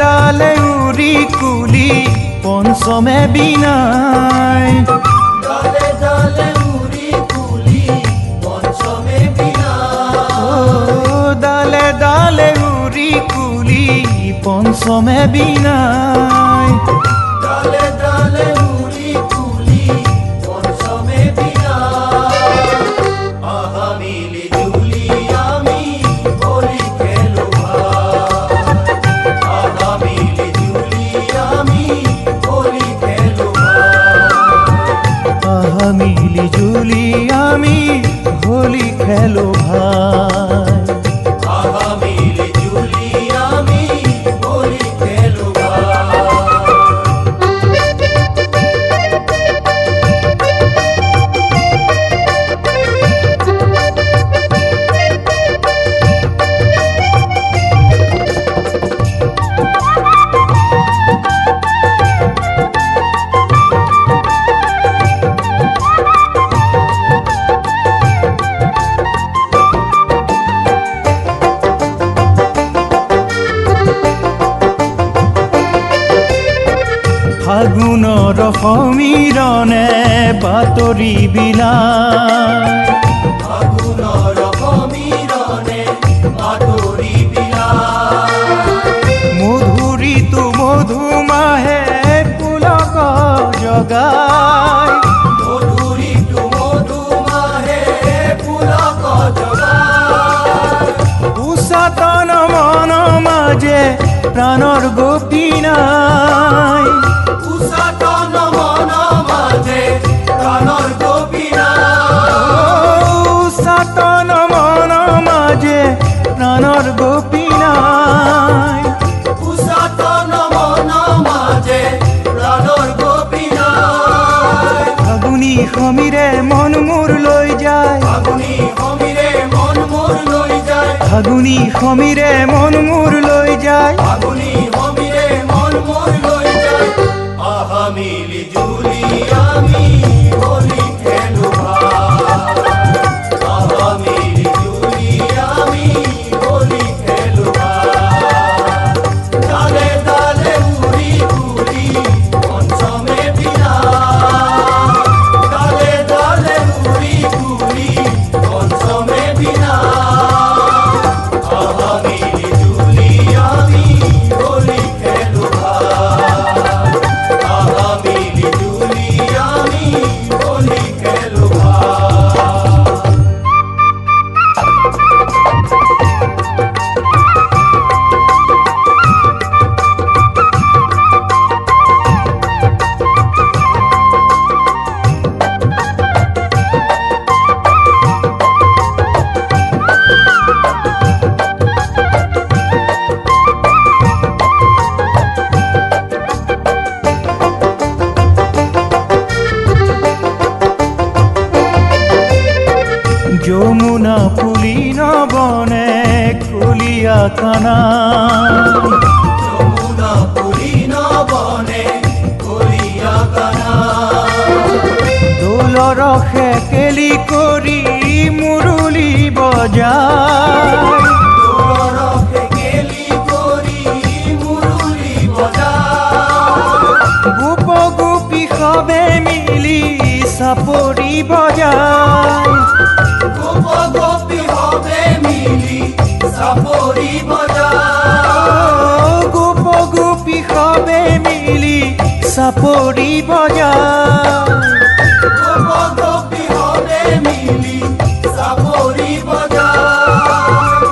ডালে উড়ি কুলি পঞ্চমে বিনাই ডালে ডালে উড়ি কুলি পঞ্চমে বিনাই ও ডালে ডালে উড়ি কুলি পঞ্চমে বিনাই ডালে ডালে উড়ি কুলি পঞ্চমে বিনাই আহা মিলি জুলি আমি হোলি খেলো ভাই আহা মিলি জুলি আমি হোলি খেলো ভাই আহা মিলি জুলি আমি হোলি খেলো ভাই আহা মিলি জুলি আমি হোলি খেলো ভাই ফাগুনৰ সমীৰণে বাতৰি বিলায় ফাগুনৰ সমীৰণে বাতৰি বিলায় মধুৰিতু মধুমাহে পুলক জগায় মধুৰিতু মধুমাহে পুলক জগায় উষাতন মন মাজে প্ৰাণৰ গোপীনাই উষাতন মন মাজে প্ৰাণৰ গোপীনাই উষাতন মন মাজে প্ৰাণৰ গোপীনাই উষাতন মন মাজে প্ৰাণৰ গোপীনাই ফাগুনী সমীৰে মন মোৰ লৈ যায় ফাগুনী সমীৰে মন মোৰ লৈ যায় ফাগুনী সমীৰে মন মোৰ লৈ যায় ফাগুনী সমীৰে মন মোৰ লৈ যায় আহা মিলি জুলি আমি হোলি খেলো ভাই আহা মিলি জুলি আমি হোলি খেলো ভাই ডালে ডালে উড়ি কুলি পঞ্চমে বিনাই ডালে ডালে উড়ি কুলি পঞ্চমে বিনাই আহা মিলি জুলি আমি হোলি খেলো ভাই আহা মিলি জুলি আমি হোলি খেলো ভাই যমুনা ফুলি নবনে কুলিয়া কানা যমুনা পুরি নবনে কলিয়া গানা দোলৰ খেকেলি কৰি মুৰুলি বজায় দোলৰকে গেলি কৰি মুৰুলি বজায় গোপ গোপী সবে মিলি চাপৰি বজায় গোপ গোপী হবে মিলি চাপৰি বজায় গোপ গোপী সবে মিলি চাপৰি বজায় গোপ গোপী হবে মিলি চাপৰি বজায়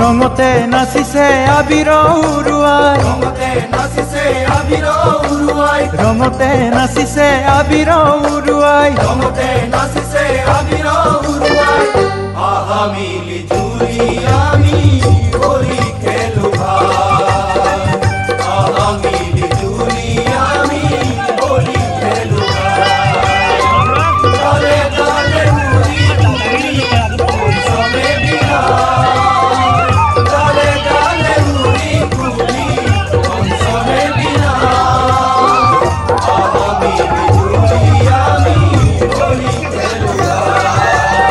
ৰঙতে নাচিছে আবিৰ উৰুৱাই ৰঙতে নাচিছে আবিৰ উৰুৱাই ৰঙতে নাচিছে আবিৰ উৰুৱাই ৰঙতে নাচিছে আবিৰ উৰুৱাই আহা মিলি জুলি আমি হোলি খেলো ভাই আহা মিলি জুলি আমি হোলি খেলো ভাই ডালে ডালে উড়ি কুলি পঞ্চমে বিনাই ডালে ডালে উড়ি কুলি পঞ্চমে বিনাই আহা মিলি জুলি আমি হোলি খেলো ভাই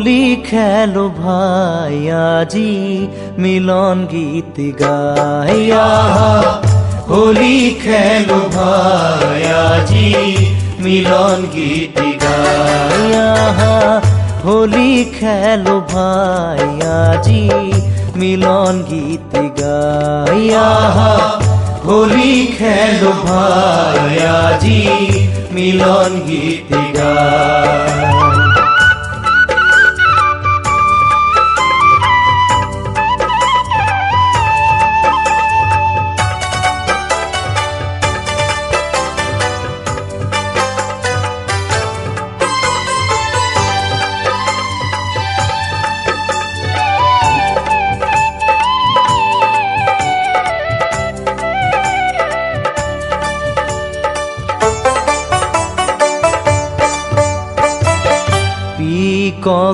হোলি খেলো ভাই আজি মিলন গীত গাইয়া হোলি খেলো ভাই আজি মিলন গীত গাইয়া হোলি খেলো ভাই আজি মিলন গীত গাইয়া হোলি খেলো ভাই আজি মিলন গীত গাই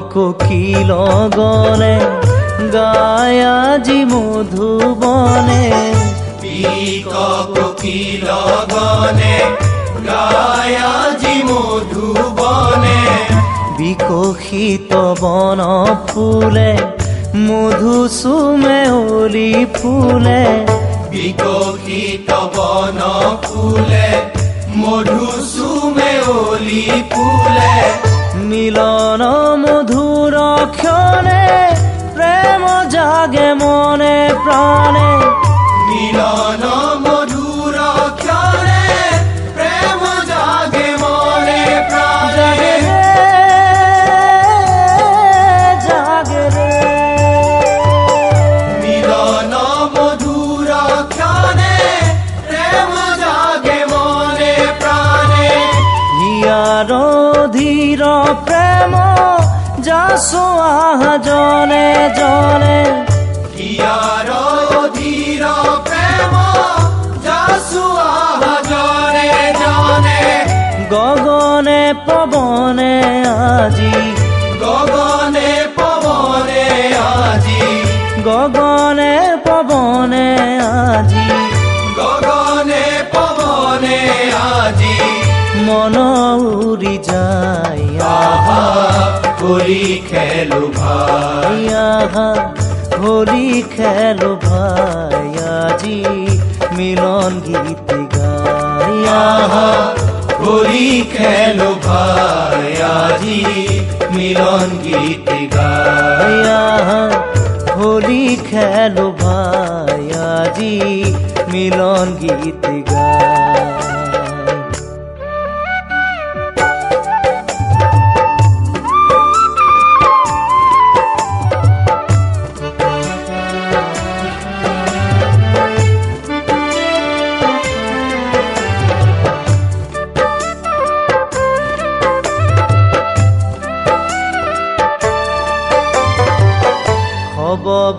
কোকিল গনে গায় আজি মধুবনে কোকিল গনে গায় আজি মধুবনে বিকশিত বন ফুলে মধু সুমে ওলি ফুলে বিকশিত বন ফুলে মধু সুমে ওলি ফুলে মিলন মধুর ক্ষণে প্রেম জাগে মনে প্রাণে মিলন মধুর ক্ষণে প্রেম জাগে মনে প্রাণে জাগে রে মিলন মধুর ক্ষণে প্রেম জাগে মনে প্রাণে হিয়ার ধীর প্রেম যাসো আহ জনে জনে হিয়ার ধীর প্রেম যাসো আহ জনে জনে গগনে পবনে আজি গগনে পবনে আজি গগনে পবনে আজি গগনে পবনে আজি মন উড়ি যায় আহা হোলি খেলো ভাই আহা হোলি খেলো ভাই আজি মিলন গীত গাইয়া আহা হোলি খেলো ভাই আজি মিলন গীত গাইয়া হোলি খেলো ভাই আজি মিলন গীত গাই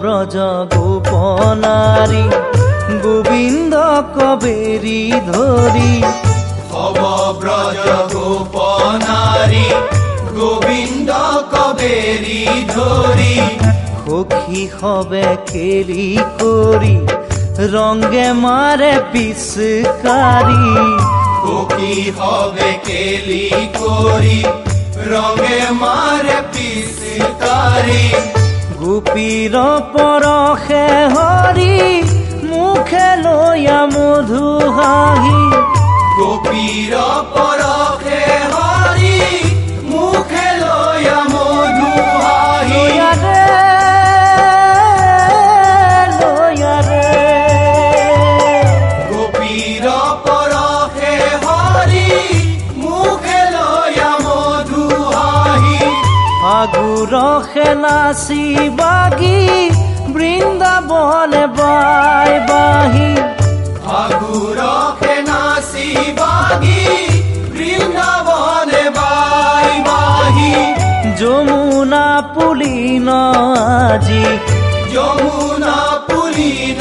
ব্রজ গোপনারী গোবিন্দ কবেরি ধরি হব ব্রজ গোপনারী গোবিন্দ কবেরি ধরি সখী হবে কেলি করি রঙ্গে মারে পিসকারি সখী হবে কেলি করি রঙে মারে পিসকারি গোপীর পরশে হরি মুখে লয়া মধু হাহি গোপীর পরশে হরি মুখে লয়া মধু হাহি লয়া রে গোপীর পরশে হরি মুখে লয়া মধু হাহি ফাগুর খেলাসি বাগি বৃন্দাবনে বাই বাহি ফাগুর নাসি বাগি বৃন্দাবনে বাই বাহি যমুনা পুলিন আজি যমুনা পুলিন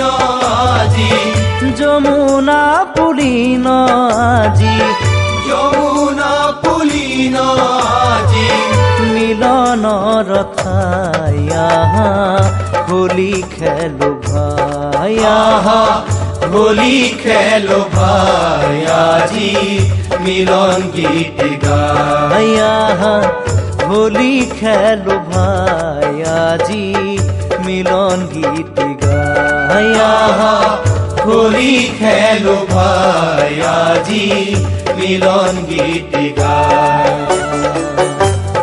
আজি যমুনা পুলিন আজি যমুনা পুলিন আজি মিলন রথায়া হোলি খেলো ভাইয়া হোলি খেলো ভাই আজি মিলন গীত গাই আয়া হোলি খেলো ভাই আজি মিলন গীত গাই আহা হোলি খেলো ভাই আজি মিলন গীত গায়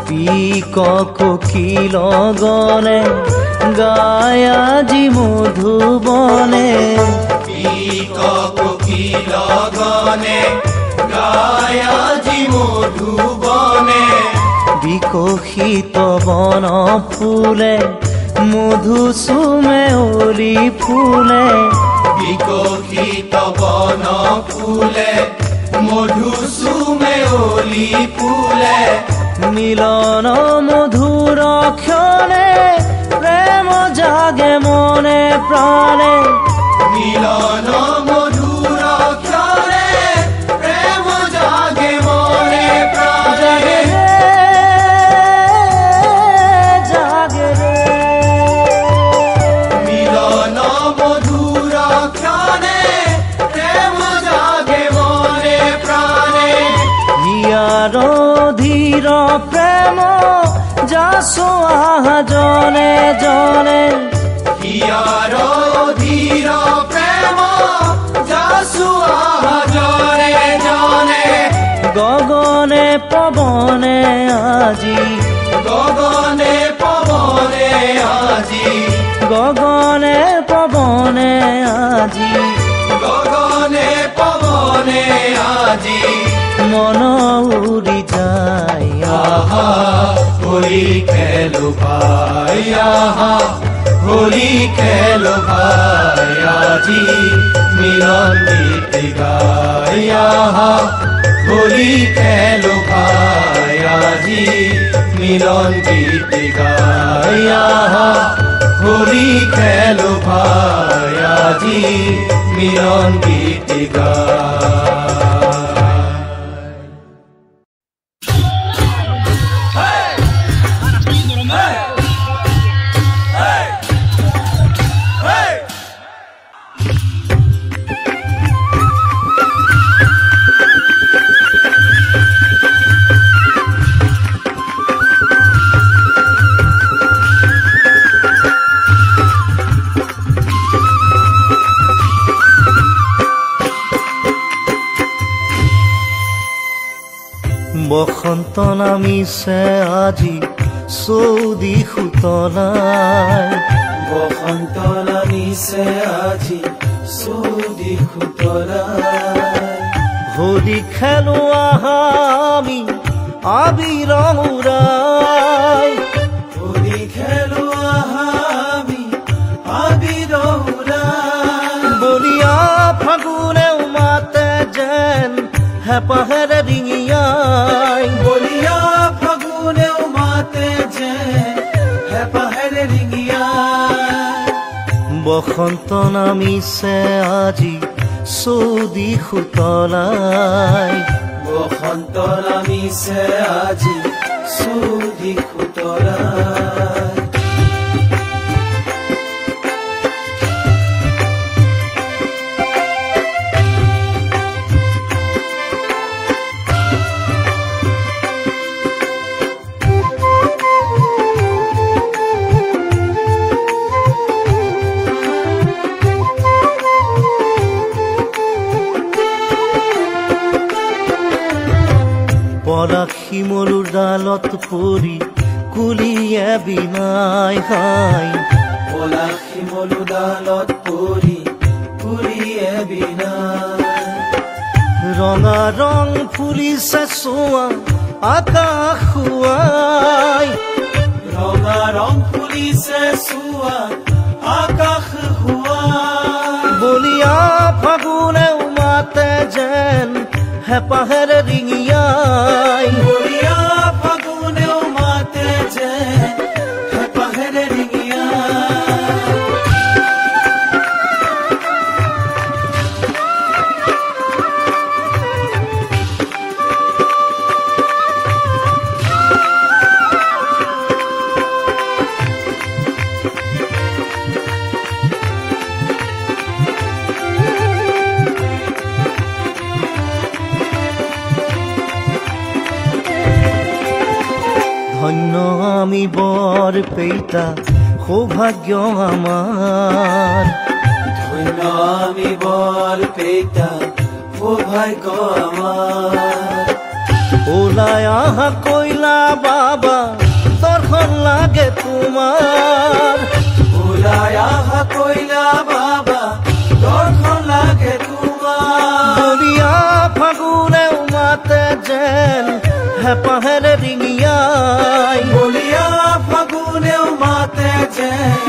পিকক কি লগনে গায় আজি মধুবনে পিকক কি লগনে গায় আজি মধুবনে বিকশিত বন ফুলে মধু চুমে অলি ফুলে বিকশিত বন ফুলে মধু চুমে অলি ফুলে মিলন মধুর ক্ষণে প্রেম জাগে মনে প্রাণে মিলন মধুর ক্ষণে প্রেম জাগে মনে প্রাণে জাগে রে মিলন মধুর ক্ষণে প্রেম জাগে মনে প্রাণে হিয়ার ধীর প্রেম যাসো আহা জনে জনে হিয়ার ধীর প্রেম যাসু আহা জনে জনে গগনে পবনে আজি গগনে পবনে আজি গগনে পবনে আজি গগনে পবনে আজি মন উড়ি যায় আহা হোলি খেলো ভাই আহা হোলি খেলো ভাই আজি মিলন গীত গাই আহা হোলি খেলো ভাই আজি মিলন গীত গাই আহা হোলি খেলো ভাই আজি মিলন গীত গাই বসন্ত নামিছে আজি চৌদি সুতলাই বসন্ত নামিছে আজি চৌদি সুতলাই হোলি খেলো আহা আমি আবিৰ উৰাই হোলি খেলো আহা আমি আবিৰ উৰাই বলিয়া ফাগুনে মাতে যেন হেঁপাহেৰে ৰিঙিয়াই বলিয়া ফাগুনে মাতে যে হেঁপাহেৰে ৰিঙিয়াই বসন্ত নামিছে আজি চৌদি সুতলাই বসন্ত নামিছে আজি চৌদি সুতলাই পলাশ শিমলুৰ ডালত পৰি কুলিয়ে বিনাই হাই পলাশ শিমলু ডালত পৰি কুলিয়ে বিনাই ৰঙা ৰং ফুলিছে চোৱা আকাশ শুৱাই ৰঙা ৰং ফুলিছে চোৱা আকাশ শুৱাই বলিয়া ফাগুনে মাতে যেন হেঁপাহেৰে ৰিঙিয়াই বলিয়া ফাগুনে মাতে যে হেঁপাহেৰে ৰিঙিয়াই ধন্য আমি বৰ পেইতা সৌভাগ্য আমাৰ ধন্য আমি বৰ পেইতা সৌভাগ্য আমাৰ ওলাই আহা কইলা বাবা দৰ্শন লাগে তোমাৰ ওলাই আহা কইলা বাবা দৰ্শন লাগে তোমাৰ বলিয়া ফাগুনে মাতে যেন হেঁপাহেৰে ৰিঙিয়াই বলিয়া ফাগুনে মাতে যেন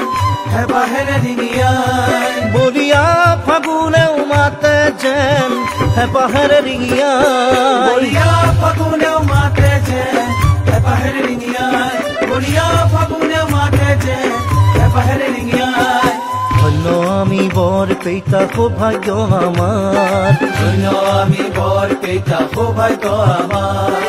হেঁপাহেৰে ৰিঙিয়াই বলিয়া ফাগুনে মাতে যেন হেঁপাহেৰে ৰিঙিয়াই বলিয়া ফাগুনে মাতে যেন হেঁপাহেৰে ৰিঙিয়াই বলিয়া ফাগুনে মাতে যেন হেঁপাহেৰে ৰিঙিয়াই ধন্য আমি বৰ পেইতা সৌভাগ্য আমাৰ ধন্য আমি বৰ পেইতা সৌভাগ্য আমাৰ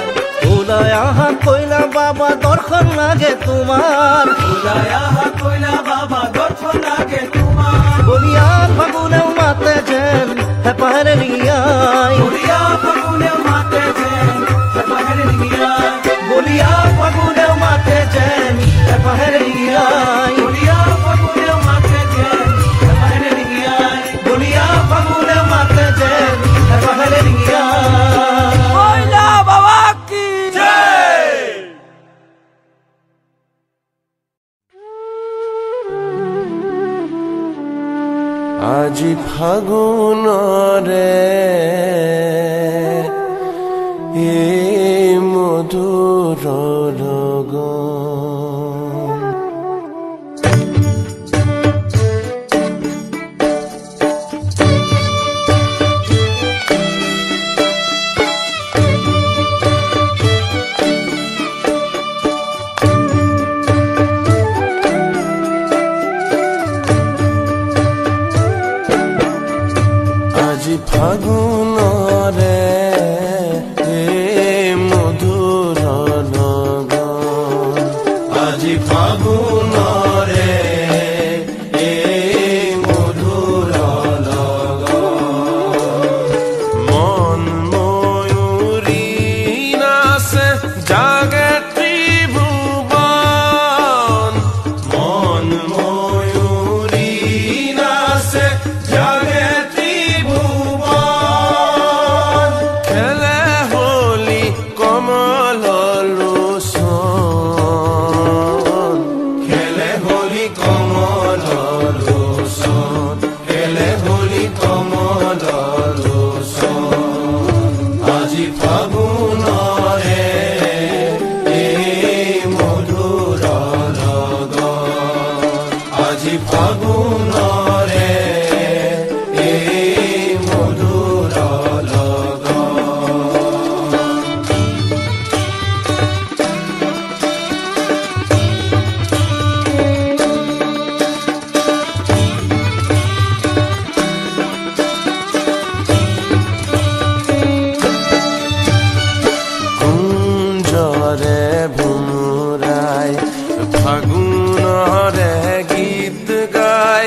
ওলাই আহা কইলা বাবা দৰ্শন লাগে তোমাৰ ওলাই আহা কইলা বাবা দৰ্শন লাগে তোমাৰ বলিয়া ফাগুনে মাতে যেন হেঁপাহেৰে ৰিঙিয়াই বলিয়া ফাগুনে মাতে যেন হেঁপাহেৰে ৰিঙিয়াই বলিয়া ফাগুনে মাতে যেন হেঁপাহেৰে ৰিঙিয়াই বলিয়া ফাগুনে মাতে যেন হেঁপাহেৰে ৰিঙিয়াই বলিয়া ফাগুনে মাতে যেন হেঁপাহেৰে ৰিঙিয়াই কইলা বাবা কি জয় আজি ফাগুনৰে এই মধুৰ লগন আজি ফাগুনৰে এই মধুৰ লগন আজি ফাগুনৰে এই মধুৰ লগন মন ময়ূৰী নাচে জাগে ত্ৰিভুৱন মন ময়ূৰী নাচে জাগে ফাগুনৰে এই মধুৰ কুঞ্জৰে ভুমুৰাই ফাগুনৰে গীত গাই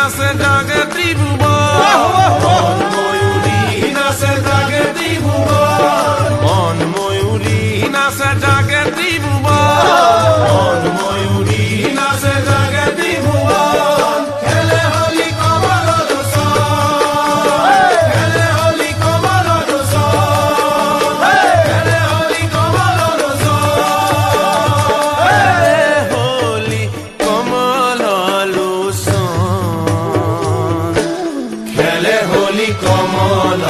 নাচে জাগে ত্রিভুবন মন ময়ূরী নাচে জাগে ত্রিভুবন মন ময়ূরী নাচে জাগে ত্রিভুবন মন ময়ূরী নাচে জাগে ত্রিভুবন খেলে হলি কমল দোষণ খেলে হলি কমল দোষণ খেলে হলি কমল দোষণ হলি কমল লোচন খেলে হলি কমল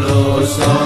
লোচন